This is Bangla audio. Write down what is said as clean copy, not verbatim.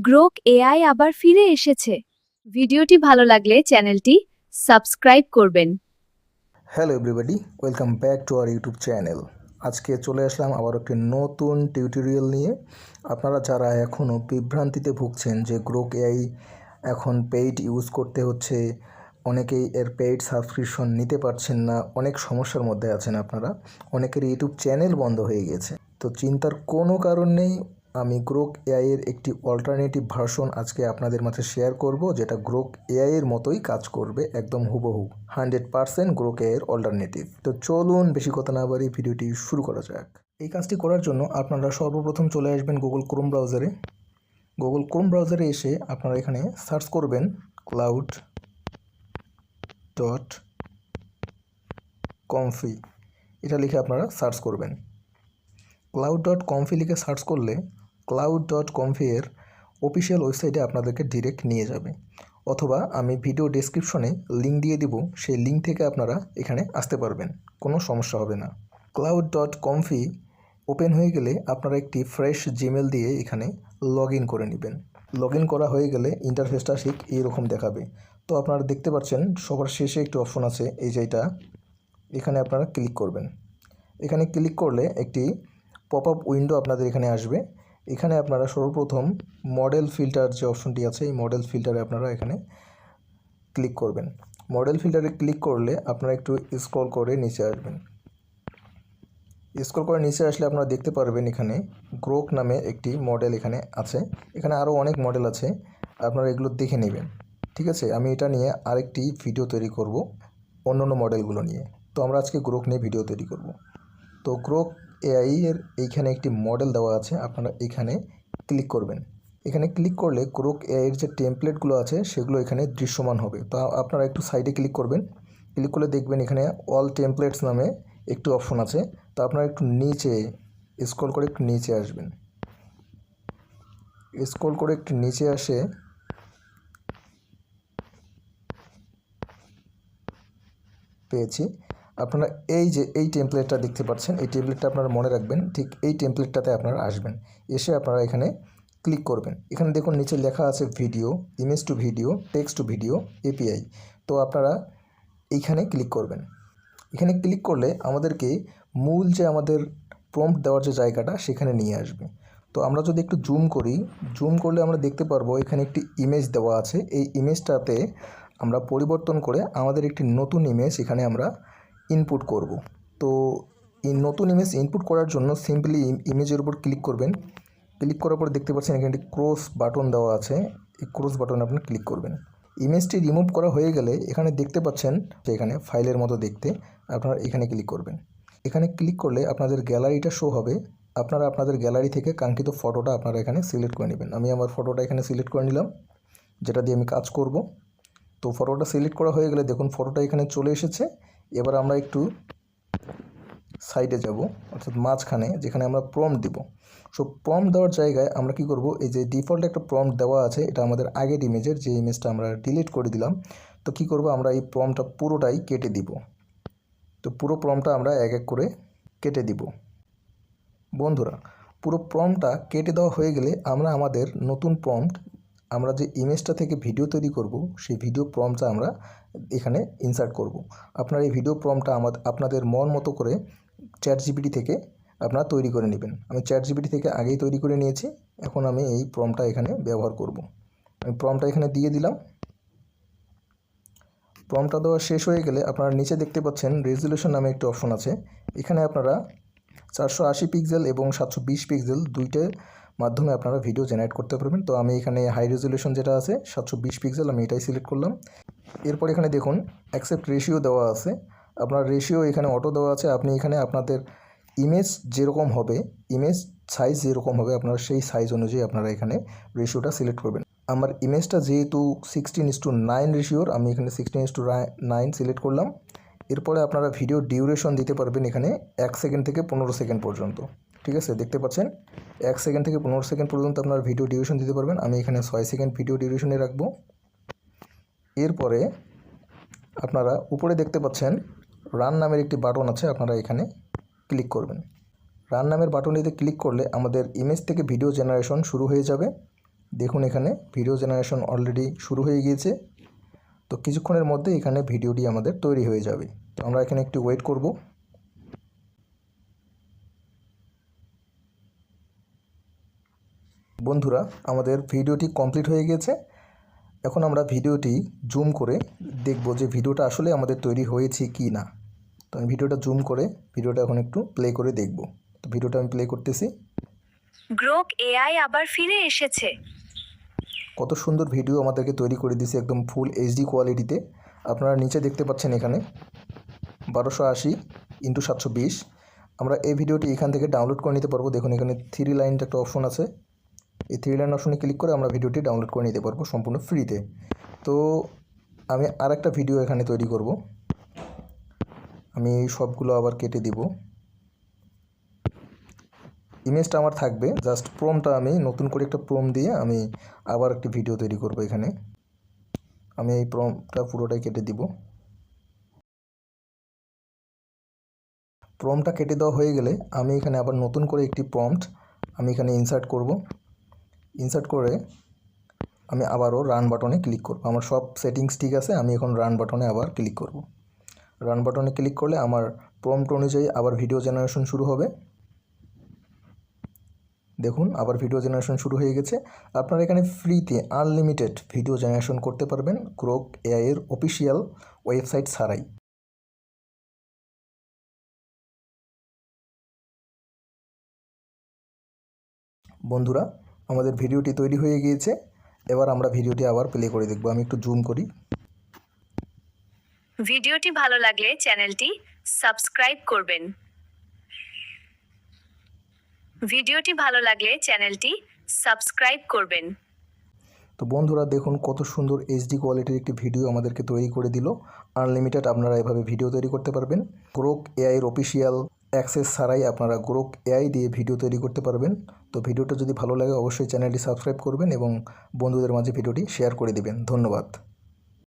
গ্রোক এআই আবার ফিরে এসেছে। ভিডিওটি ভালো লাগলে চ্যানেলটি সাবস্ক্রাইব করবেন। Hello everybody, welcome back to our YouTube channel. আজকে চলে আসলাম আবার একটি নতুন টিউটোরিয়াল নিয়ে। আপনারা যারা এখনও বিভ্রান্তিতে ভুগছেন যে গ্রোক এআই এখন পেইড ইউজ করতে হচ্ছে, অনেকেই এর পেইড সাবস্ক্রিপশন নিতে পারছেন না, অনেক সমস্যার মধ্যে আছেন আপনারা, অনেকের ইউটিউব চ্যানেল বন্ধ হয়ে গেছে, তো চিন্তার কোনো কারণ নেই। আমি গ্রোক এআইয়ের একটি অল্টারনেটিভ ভার্সন আজকে আপনাদের মাঝে শেয়ার করব, যেটা গ্রোক এআইয়ের মতোই কাজ করবে, একদম হুবহু 100% গ্রোক এআইয়ের অল্টারনেটিভ। তো চলুন বেশি কথা না বাড়ি ভিডিওটি শুরু করা যাক। এই কাজটি করার জন্য আপনারা সর্বপ্রথম চলে আসবেন গুগল ক্রোম ব্রাউজারে। গুগল ক্রোম ব্রাউজারে এসে আপনারা এখানে সার্চ করবেন cloud.confi, এটা লিখে আপনারা সার্চ করবেন। cloud.confi লিখে সার্চ করলে cloud.confi এর অফিসিয়াল ওয়েবসাইটে আপনাদেরকে ডিরেক্ট নিয়ে যাবে, অথবা আমি ভিডিও ডেসক্রিপশনে লিঙ্ক দিয়ে দিব, সেই লিঙ্ক থেকে আপনারা এখানে আসতে পারবেন, কোনো সমস্যা হবে না। cloud.confi ওপেন হয়ে গেলে আপনারা একটি ফ্রেশ জিমেল দিয়ে এখানে লগ ইন করে নেবেন। লগ ইন করা হয়ে গেলে ইন্টারফেসটা ঠিক এইরকম দেখাবে। তো আপনারা দেখতে পাচ্ছেন সবার শেষে একটি অপশন আছে, এই যেটা, এখানে আপনারা ক্লিক করবেন। এখানে ক্লিক করলে একটি পপ আপ উইন্ডো আপনাদের এখানে আসবে। এখানে আপনারা সর্বপ্রথম মডেল ফিল্টার যে অপশনটি আছে, এই মডেল ফিল্টারে আপনারা এখানে ক্লিক করবেন। মডেল ফিল্টারে ক্লিক করলে আপনারা একটু স্ক্রল করে নিচে আসবেন। স্ক্রল করে নিচে আসলে আপনারা দেখতে পারবেন এখানে গ্রোক নামে একটি মডেল এখানে আছে। এখানে আরও অনেক মডেল আছে, আপনারা এগুলো দেখে নেবেন। ঠিক আছে, আমি এটা নিয়ে আরেকটি ভিডিও তৈরি করব অন্য মডেলগুলো নিয়ে। তো আমরা আজকে গ্রোক নিয়ে ভিডিও তৈরি করব। তো গ্রোক এআই এর এইখানে একটি মডেল দেওয়া আছে, আপনারা এখানে ক্লিক করবেন। এখানে ক্লিক করলে গ্রোক এআই এর যে টেমপ্লেটগুলো আছে সেগুলো এখানে দৃশ্যমান হবে। তো আপনারা একটু সাইডে ক্লিক করবেন। ক্লিক করলে দেখবেন এখানে অল টেমপ্লেটস নামে একটু অপশন আছে। তো আপনারা একটু নিচে স্ক্রল করে একটু নিচে আসবেন। স্ক্রল করে একটু নিচে আসে পেয়েছি। আপনারা এই যে এই টেমপ্লেটটা দেখতে পাচ্ছেন, এই টেমপ্লেটটা আপনারা মনে রাখবেন, ঠিক এই টেমপ্লেটটাতে আপনারা আসবেন। এসে আপনারা এখানে ক্লিক করবেন। এখানে দেখুন নিচে লেখা আছে video, image to video, text to video API. তো আপনারা এইখানে ক্লিক করবেন। এখানে ক্লিক করলে আমাদেরকে মূল যে আমাদের প্রম্পট দেওয়ার যে জায়গাটা সেখানে নিয়ে আসবে। তো আমরা যদি একটু জুম করি, জুম করলে আমরা দেখতে পারবো এখানে একটি ইমেজ দেওয়া আছে। এই ইমেজটাতে আমরা পরিবর্তন করে আমাদের একটি নতুন ইমেজ এখানে আমরা ইনপুট করব। তো এই নতুন ইমেজ ইনপুট করার জন্য সিম্পলি ইমেজের উপর ক্লিক করবেন। ক্লিক করার পর দেখতে পাচ্ছেন এখানে একটি ক্রস বাটন দেওয়া আছে, এই ক্রস বাটনে আপনি ক্লিক করবেন। ইমেজটি রিমুভ করা হয়ে গেলে এখানে দেখতে পাচ্ছেন যে এখানে ফাইলের মতো দেখতে, আপনারা এখানে ক্লিক করবেন। এখানে ক্লিক করলে আপনাদের গ্যালারিটা শো হবে। আপনারা আপনাদের গ্যালারি থেকে কাঙ্ক্ষিত ফটোটা আপনারা এখানে সিলেক্ট করে নেবেন। আমি আমার ফটোটা এখানে সিলেক্ট করে নিলাম, যেটা দিয়ে আমি কাজ করব। তো ফটোটা সিলেক্ট করা হয়ে গেলে দেখুন ফটোটা এখানে চলে এসেছে। এবার আমরা একটু সাইডে যাব, অর্থাৎ মাঝখানে যেখানে আমরা প্রম্পট দিব। সো প্রম্পট দেওয়ার জায়গায় আমরা কি করব, এই যে ডিফল্ট একটা প্রম্পট দেওয়া আছে, এটা আমাদের আগের ইমেজের, যে ইমেজটা আমরা ডিলিট করে দিলাম। তো কি করব, আমরা এই প্রম্পটটা পুরোটাই কেটে দিব। তো পুরো প্রম্পটটা আমরা এক এক করে কেটে দিব। বন্ধুরা, পুরো প্রম্পটটা কেটে দেওয়া হয়ে গেলে আমরা আমাদের নতুন প্রম্পট, আমরা যে ইমেজটা থেকে ভিডিও তৈরি করব সেই ভিডিও প্রম্পটটা আমরা এখানে ইনসার্ট করব। আপনারা এই ভিডিও প্রম্পটটা আপনাদের মন মতো করে চ্যাটজিপিটি থেকে আপনারা তৈরি করে নেবেন। আমি চ্যাটজিপিটি থেকে আগেই তৈরি করে নিয়েছি, এখন আমি এই প্রম্পটটা এখানে ব্যবহার করব। আমি প্রম্পটটা এখানে দিয়ে দিলাম। প্রম্পটটা দেওয়া শেষ হয়ে গেলে আপনারা নিচে দেখতে পাচ্ছেন রেজুলেশন নামে একটি অপশন আছে। এখানে আপনারা 480 পিক্সেল এবং 720 পিক্সেল দুইটার মাধ্যমে আপনারা ভিডিও জেনারেট করতে পারবেন। তো আমি এখানে হাই রেজুলেশন যেটা আছে 720 পিক্সেল, আমি এটাই সিলেক্ট করলাম। এরপর এখানে দেখুন অ্যাকসেপ্ট রেশিও দেওয়া আছে, আপনার রেশিও এখানে অটো দেওয়া আছে। আপনি এখানে আপনাদের ইমেজ যেরকম হবে, ইমেজ সাইজ যেরকম হবে, আপনারা সেই সাইজ অনুযায়ী আপনারা এখানে রেশিওটা সিলেক্ট করবেন। আমার ইমেজটা যেহেতু 16:9 রেশিওর, আমি এখানে 16:9 সিলেক্ট করলাম। এরপরে আপনারা ভিডিও ডিউরেশন দিতে পারবেন এখানে 1 সেকেন্ড থেকে 15 সেকেন্ড পর্যন্ত। ঠিক আছে, দেখতে পাচ্ছেন 1 সেকেন্ড থেকে 15 সেকেন্ড পর্যন্ত আপনার ভিডিও ডিউরেশন দিতে পারবেন। আমি এখানে 6 সেকেন্ড ভিডিও ডিউরেশনে রাখবো। এরপরে আপনারা উপরে দেখতে পাচ্ছেন রান নামের একটি বাটন আছে, আপনারা এখানে ক্লিক করবেন। রান নামের বাটনটিতে ক্লিক করলে আমাদের ইমেজ থেকে ভিডিও জেনারেশন শুরু হয়ে যাবে। দেখুন এখানে ভিডিও জেনারেশন অলরেডি শুরু হয়ে গিয়েছে। তো কিছুক্ষণের মধ্যে এখানে ভিডিওটি আমাদের তৈরি হয়ে যাবে। তো আমরা এখানে একটু ওয়েট করব। বন্ধুরা, আমাদের ভিডিওটি কমপ্লিট হয়ে গেছে। এখন আমরা ভিডিওটি জুম করে দেখব যে ভিডিওটা আসলে আমাদের তৈরি হয়েছে কি না। তো আমি ভিডিওটা জুম করে ভিডিওটা এখন একটু প্লে করে দেখব। তো ভিডিওটা আমি প্লে করতেছি। গ্রোক এআই আবার ফিরে এসেছে। কত সুন্দর ভিডিও আমাদেরকে তৈরি করে দিয়েছে, একদম ফুল এইচডি কোয়ালিটিতে। আপনারা নিচে দেখতে পাচ্ছেন এখানে 1280x720। আমরা এই ভিডিওটি এখান থেকে ডাউনলোড করে নিতে পারবো। দেখুন এখানে 3 লাইনটা একটা অপশন আছে। এই 3 লাইন অপশনে ক্লিক করে আমরা ভিডিওটি ডাউনলোড করে নিতে পারবো সম্পূর্ণ ফ্রিতে। তো আমি আরেকটা ভিডিও এখানে তৈরি করব। আমি সবগুলো আবার কেটে দিব। ইমেজটা আমার থাকবে, জাস্ট প্রম্পটটা আমি নতুন করে একটা প্রম্পট দিয়ে আমি আবার একটি ভিডিও তৈরি করব। এখানে আমি এই প্রম্পটটা পুরোটাই কেটে দিব। প্রম্পটটা কেটে দেওয়া হয়ে গেলে আমি এখানে আবার নতুন করে একটি প্রম্পট আমি এখানে ইনসার্ট করব। ইনসার্ট করে আমি আবারও রান বাটনে ক্লিক করব। আমার সব সেটিংস ঠিক আছে, আমি এখন রান বাটনে আবার ক্লিক করব। রান বাটনে ক্লিক করলে আমার প্রম্পট অনুযায়ী আবার ভিডিও জেনারেশন শুরু হবে। দেখুন আবার ভিডিও জেনারেশন শুরু হয়ে গেছে। আপনারা এখানে ফ্রিতে আনলিমিটেড ভিডিও জেনারেশন করতে পারবেন গ্রোক এআই এর অফিসিয়াল ওয়েবসাইট ছাড়াই। বন্ধুরা, আমাদের ভিডিওটি তৈরি হয়ে গিয়েছে। এবার আমরা ভিডিওটি আবার প্লে করে দেখব। আমি একটু জুম করি। ভিডিওটি ভালো লাগলে চ্যানেলটি সাবস্ক্রাইব করবেন। ভিডিওটি ভালো লাগলে চ্যানেলটি সাবস্ক্রাইব করবেন। তো বন্ধুরা দেখুন কত সুন্দর এইচডি কোয়ালিটির একটি ভিডিও আমাদেরকে তৈরি করে দিল। আনলিমিটেড আপনারা এভাবে ভিডিও তৈরি করতে পারবেন। গ্রোক এআই এর অফিসিয়াল অ্যাক্সেস ছাড়াই আপনারা গ্রোক এআই দিয়ে ভিডিও তৈরি করতে পারবেন। তো ভিডিওটা যদি ভালো লাগে অবশ্যই চ্যানেলটি সাবস্ক্রাইব করবেন এবং বন্ধুদের মাঝে ভিডিওটি শেয়ার করে দিবেন। ধন্যবাদ।